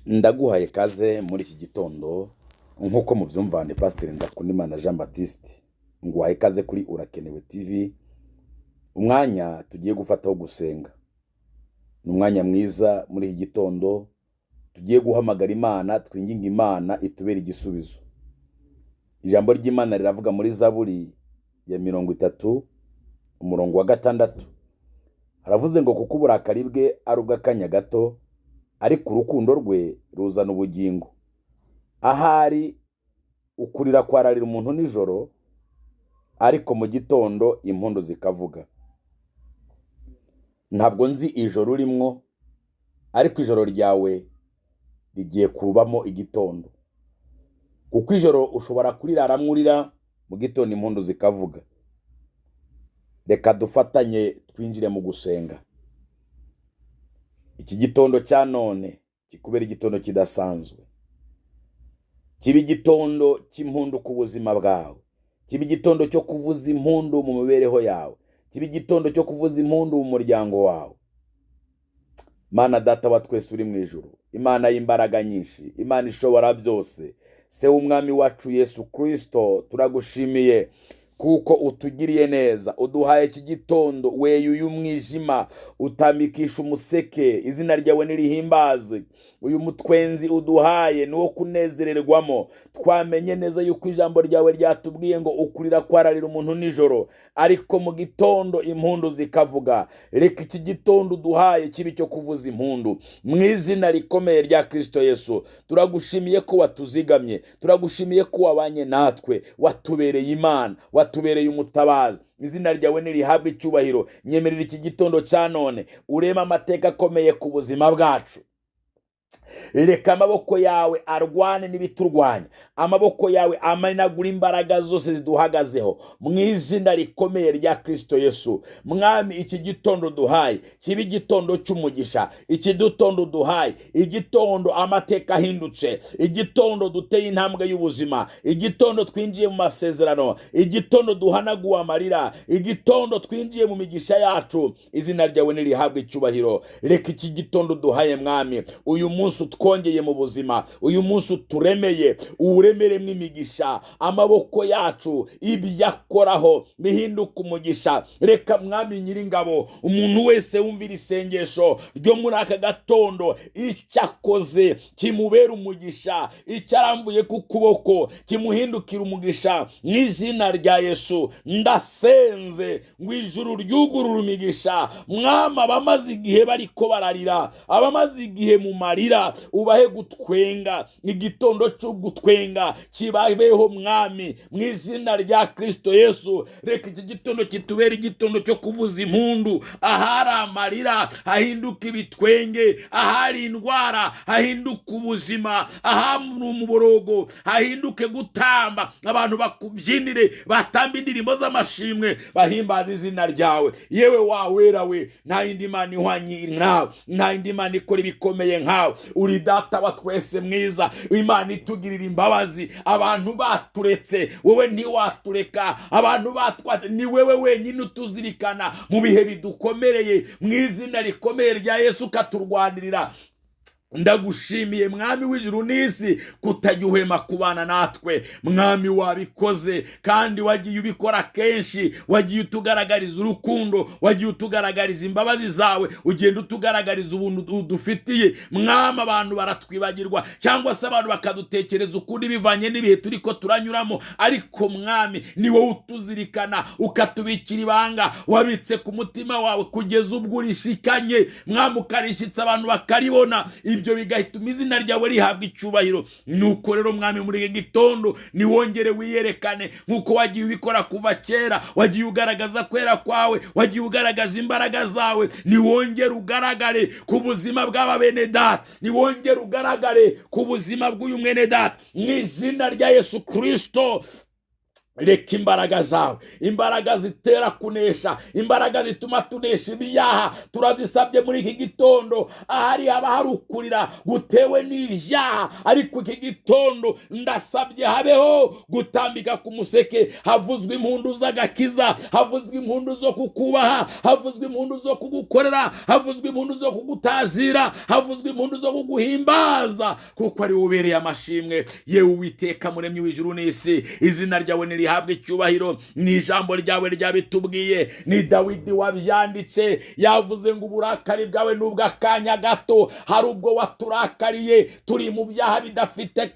Ndaguhaye kaze muri iki gitondo nk'uko mubyumva ni Pasiteri Nzakundimana Jean Baptiste, nguhaye kaze kuri Urakenewe TV, umwanya tugiye gufataho gusenga. Ni umwanya mwiza muri iki gitondo tugiye guhamagara Imana, twinginga Imana itubere igisubizo. Ijambo ry'Imana riravuga muri Zaburi ya 30 umurongo wa 6, haravuze ngo kuko uburakari bwe ari ubw'akanya gato, ariko urukundo rwe ruzana ubugingo. Ahari ukurira kwararira umuntu nijoro, ariko mu gitondo impundu zikavuga. Ntabwo nzi ijoro urimwo, ariko ijoro ryawe rigiye kubamo igitondo. Kuko ijoro ushobora kuriraramurira, mu gitondo impundu zikavuga. Reka dufatanye twinjire mu gusenga. Iki gitondo cya none kikubera igitondo kidasanzwe. Kiba igitondo cy'impundu ku buzima bwawe. Kiba igitondo cyo kuvuza impundu mu mibereho yawe. Kiba igitondo cyo kuvuza impundu mu muryango wawe. Mana Data wa twese uri mu ijuru, Imana y'imbaraga nyinshi, Imana ishobora byose, se w'umwami wacu Yesu Kristo, turagushimiye kuko utugiriye neza, uduhaye iki gitondo, weyuye umwijima, utamikisha umuseke, izina ryawe nirihimbaze. Uyu mutwenzi uduhaye ni wo kunezererwamo. Twamenye neza yuko ijambo ryawe ryatubwiye ngo ukurira kwararira umuntu nijoro, ariko mu gitondo impundu zikavuga. Reka iki gitondo uduhaye kibi cyo kuvuza impundu, mu izina rikomeye rya Kristo Yesu. Turagushimiye ko watuzigamye, turagushimiye ko wabanye natwe, watubereye Imana, watubereye umutabazi. Izina ryawe nirihabwe icyubahiro. Nyemerera iki gitondo cya none urema amateka akomeye ku buzima bwacu. Reka amaboko yawe arwane n'ibiturwanya, amaboko yawe amenagura imbaraga zose ziduhagazeho, mu izina rikomeye rya Kristo Yesu. Mwami, iki gitondo duhaye kiba igitondo cy'umugisha, iki gitondo duhaye igitondo amateka ahindutse, igitondo duteye intambwe y'ubuzima, igitondo twinjiye mu masezerano, igitondo duhanaguwe amarira, igitondo twinjiye mu migisha yacu. Izina ryawe nirihabwe icyubahiro. Reka iki gitondo duhaye Mwami, uyu munsi twongeye mu buzima, uyu munsi uturemeye, uwuremeremo imigisha, amaboko yacu ibyakoraho bihinduka umugisha. Reka Mwami Nyiringabo, umuntu wese wumvira isengesho ryo muri aka gatondo, icyakoze kimubera umugisha, icyaramvuye ku kuboko kimuhindukira umugisha, mu izina rya Yesu. Ndasenze ngo ijuru ryugurura imigisha. Mwami, abamaze igihe bariko bararira, abamaze igihe mu marira, ubahe gutwenga. Igitondo cyo gutwenga kibabeho Mwami, mu izina rya Kristo Yesu. Reka iki gitondo kitubere igitondo cyo kuvuza impundu. Ahari amarira hahinduka ibitwenge, ahari indwara hahinduka ubuzima, ahari umuborogo hahinduke gutamba. Abantu bakubyinire, batamba indirimbo z'amashimwe, bahimbaza izina ryawe. Yewe wawera we, nta yindi Mana ihwanye nawe, nta yindi Mana ikora ibikomeye nkawe. Uri Data wa twese mwiza, Imana itugirira imbabazi. Abantu baturetse, wowe ntiwatureka. Abantu batwate, ni wewe wenyine utuzirikana mu bihe bidukomereye, mu izina rikomeye rya Yesu ukaturwanirira. Ndagushimiye Mwami w'ijuru n'isi kutajya uhema kubana natwe. Mwami, wabikoze kandi wagiye ubikora kenshi, wagiye utugaragariza urukundo, wagiye utugaragariza imbabazi zawe, ugenda utugaragariza ubuntu udufitiye. Mwami, abantu baratwibagirwa cyangwa se abantu bakadutekereza ukundi bivanye n'ibihe turiko turanyuramo, ariko Mwami ni wowe utuzirikana, ukatubikira ibanga wabitse ku mutima wawe kugeza ubwo urishikanye. Mwami, ukarishitsa abantu bakaribona, ibyo bigahituma izina ryawe rihabwa icyubahiro. Nuko rero Mwami, muri iki gitondo niwongere wiyerekane nk'uko wagiye ubikora kuva kera. Wagiye ugaragaza kwera kwawe, wagiye ugaragaza imbaraga zawe. Niwongere ugaragare ku buzima bw'aba bene Data, niwongere ugaragare ku buzima bw'uyu mwene Data, mu izina rya Yesu Kristo. reka imbaraga zawe, imbaraga zitera kunesha, imbaraga zituma tunesha ibyaha turazisabye muri iki gitondo. Ahari haba hari ukurira gutewe n'ibyaha, ariko iki gitondo ndasabye habeho gutambika ku museke, havuzwe impundu z'agakiza, havuzwe impundu zo kukubaha, havuzwe impundu zo kugukorera, havuzwe impundu zo kugutazira, havuzwe impundu zo kuguhimbaza, kuko ari ubereye amashimwe. Yewe Uwiteka muremyi w'ijuru n'isi, izina ryawe rihabwe icyubahiro. Ni ijambo ryawe ryabitubwiye, ni Dawidi wabyanditse, yavuze ngo uburakari bwawe n'ubw'akanya gato. Hari ubwo waturakariye turi mu byaha bidafite,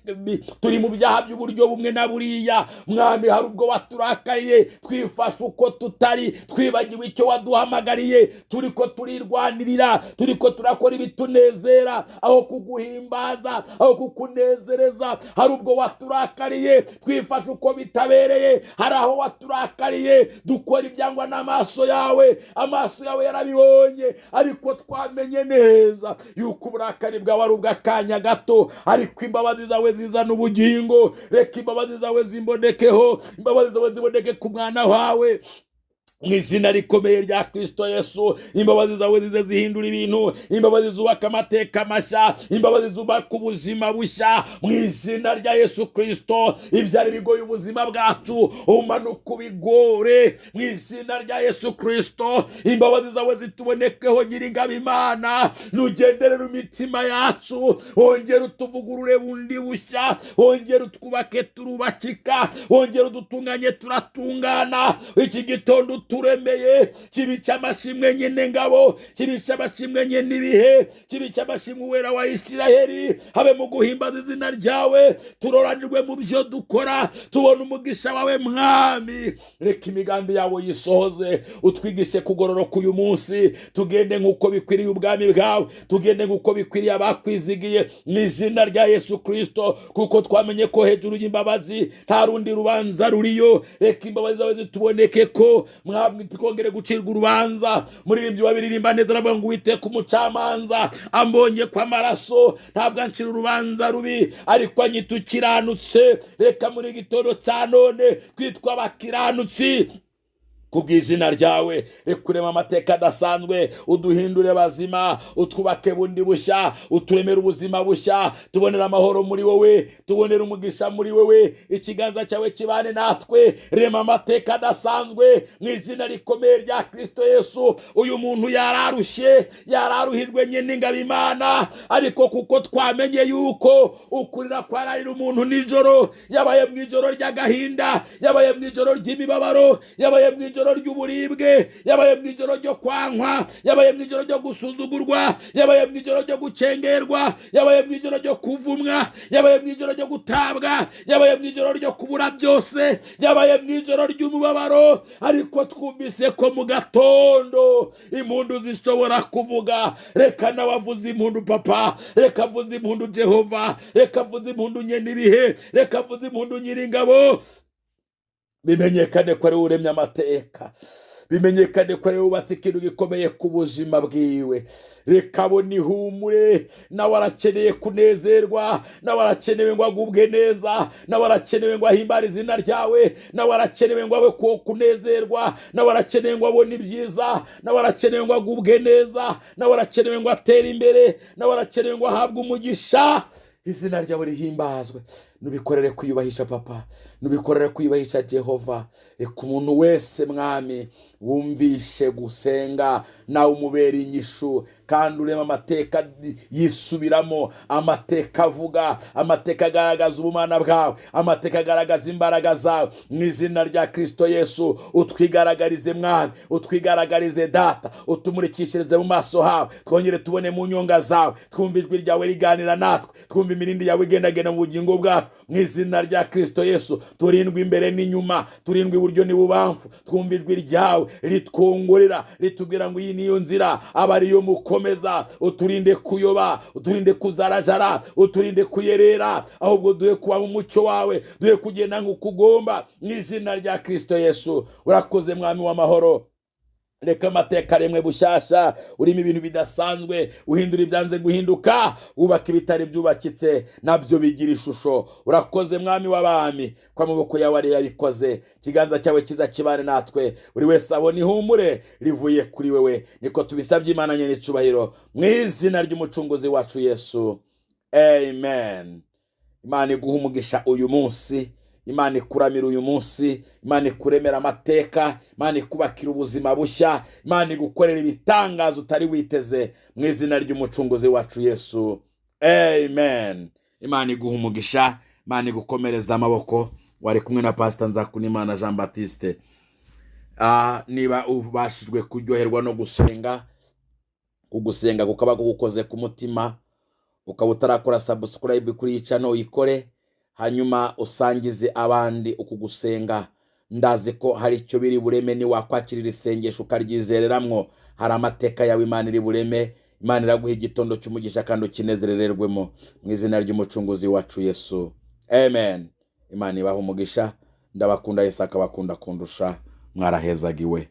turi mu byaha by'uburyo bumwe na buriya. Mwami, hari ubwo waturakariye twifashe uko tutari, twibagiwe icyo waduhamagariye, turiko turirwanirira, turiko turakora ibitunezera aho kuguhimbaza, aho kukunezereza. Hari ubwo waturakariye twifashe uko bitabereye, hari aho waturakariye dukora ibyangwa n'amaso yawe. Amaso yawe yarabibonye, ariko twamenye neza yuko uburakari bwawe ari ubw'akanya gato, ariko imbabazi zawe zizana ubugingo. Reka imbabazi zawe zimbonekeho, imbabazi zawe ziboneke ku mwana wawe mu izina rikomeye rya Kristo Yesu. Imbabazi zawe zize zihindura ibintu, imbabazi zubaka amateka mashya, imbabazi zubaka ubuzima bushya mu izina rya Yesu Kristo. Ibyari bigoye ubuzima bwacu umanuka ubigore mu izina rya Yesu Kristo. Imbabazi zawe zitubonekeho Nyiringabo Imana, nugenderera imitima yacu, wongere utuvugurure bundi bushya, wongere utwubake turubakika, wongere udutunganye turatungana. Iki gitondo turemeye kibi cy'amashimwe nyine ngabo, kibi cy'amashimwe nyine ibihe, kibi cy'amashimwe Uwera wa Isiraheli. Habe mu guhimbaza izina ryawe, turoranirwe mu byo dukora, tubona umugisha wawe Mwami. Reka imigambi yawe yisohoze, utwigishe kugororoka uyu munsi, tugende nk'uko bikwiriye ubwami bwawe, tugende nk'uko bikwiriye abakwizigiye mu izina rya Yesu Kristo, kuko twamenye ko hejuru y'imbabazi nta rundi rubanza ruriyo. Reka imbabazi zawe zituboneke ko Mwami tukongere gucirwa urubanza. Muririmbyi wabiririmba neza aravuga ngo Uwiteka umucamanza ambonye kwa maraso, ntabwo ancira urubanza rubi, ariko anyita ukiranutse. Reka muri gitondo cya none twitwa abakiranutsi kubw'izina ryawe. Reka urema amateka adasanzwe, uduhindure bazima, utwubake bundi bushya, uturemere ubuzima bushya, tubonera amahoro muri wowe, tubonera umugisha muri wowe. Ikiganza cyawe kibane natwe, rema amateka adasanzwe mu izina rikomeye rya Kristo Yesu. Uyu muntu yararushye, yararuhirwe Nyiringabo Imana, ariko kuko twamenye yuko ukurira kwararira umuntu nijoro, yabaye mu ijoro ry'agahinda, yabaye mu ijoro ry'imibabaro, yabaye mu ijoro ry'uburibwe, yabaye mu ijoro ryo kwankwa, yabaye mu ijoro ryo gusuzugurwa, yabaye mu ijoro ryo gucengerwa, yabaye mu ijoro ryo kuvumwa, yabaye mu ijoro ryo gutabwa, yabaye mu ijoro ryo kubura byose, yabaye mu ijoro ry'umubabaro. Ariko twumvise ko mu gatondo impundu zishobora kuvuga. Reka nawavuze impundu Papa, reka avuze impundu Jehova, reka avuze impundu Nyenibihe, reka avuze impundu Nyiringabo. Bimenyekane ko ari uremye amateka, bimenyekane ko ari wubatse ikintu gikomeye ku buzima bwiwe. Reka abone ihumure, nawe arakeneye kunezerwa, nawe arakenewe ngo agubwe neza, nawe arakenewe ngo ahimbare izina ryawe, nawe arakenewe ngo abe kunezerwa, nawe arakenewe ngo abone ibyiza, nawe arakenewe ngo agubwe neza, nawe arakenewe ngo atere imbere, nawe arakenewe ngo ahabwe umugisha. Izina ryawe rihimbazwe. Nubikorere kwiyubahisha Papa, nubikorere kwiyubahisha Jehova. Reka umuntu wese Mwami wumvishe gusenga nawe umubera inyishu, kandi urema amateka yisubiramo, amateka avuga, amateka agaragaza ubumana bwawe, amateka agaragaza imbaraga zawe. Mu izina rya Kristo Yesu utwigaragarize Mwami, utwigaragarize Data, utumurikishirize mu maso hawe, twongere tubone mu nyonga zawe, twumva ijwi ryawe riganira natwe, twumva imirindi yawe igendagenda mu bugingo bwacu. Mu izina rya Kristo Yesu turindwe imbere n'inyuma, turindwe iburyo n'ibubamfu, twumva ijwi ryawe ritwongorera, ritubwira ngo iyi niyo nzira, aba ariyo mukomeza. Uturinde kuyoba, uturinde kuzarajara, uturinde kuyerera, ahubwo duhe kuba mu mucyo wawe, duhe kugenda nk'uko ugomba. Mu izina rya Kristo Yesu urakoze Mwami w'amahoro. reka amateka aremwe bushasha, urimo ibintu bidasanzwe, uhindura ibyanze guhinduka, wubaka ibitari byubakitse nabyo bigira ishusho. Urakoze mwami w'abami, ko amaboko yawe ari yabikoze. Ikiganza cyawe kiza kibane natwe, buri wese abona ihumure rivuye kuri wewe. Niko tubisabye Imana nyene icubahiro, mu izina ry'umucunguzi wacu Yesu, amen. Imana iguha umugisha uyu munsi, Imana ikuramira uyu munsi, Imana ikuremera amateka, Imana ikubakira ubuzima bushya, Imana igukorera ibitangazo utari witeze, mu izina ry'umucunguzi wacu Yesu, amen. Imana iguha umugisha, Imana igukomereza amaboko. Wari kumwe na Pastor Nzakunimana Jean Baptiste. Niba ubashijwe kuryoherwa no kugusenga kukaba kugukoze ku mutima, ukaba utarakora subscribe kuri iyi channel uyikore, hanyuma usangize abandi ukugusenga. Ndazi ko hari icyo biri bureme ni wakwakirira isengesho ukaryizereramwo, hari amateka yawe Imana iri bureme. Imana iraguha igitondo cy'umugisha kandi ukinezerererwemo, mu izina ry'umucunguzi wacu Yesu, amen. Imana ibaha umugisha, ndabakunda, Yesu akabakunda kundusha. Mwarahezagiwe.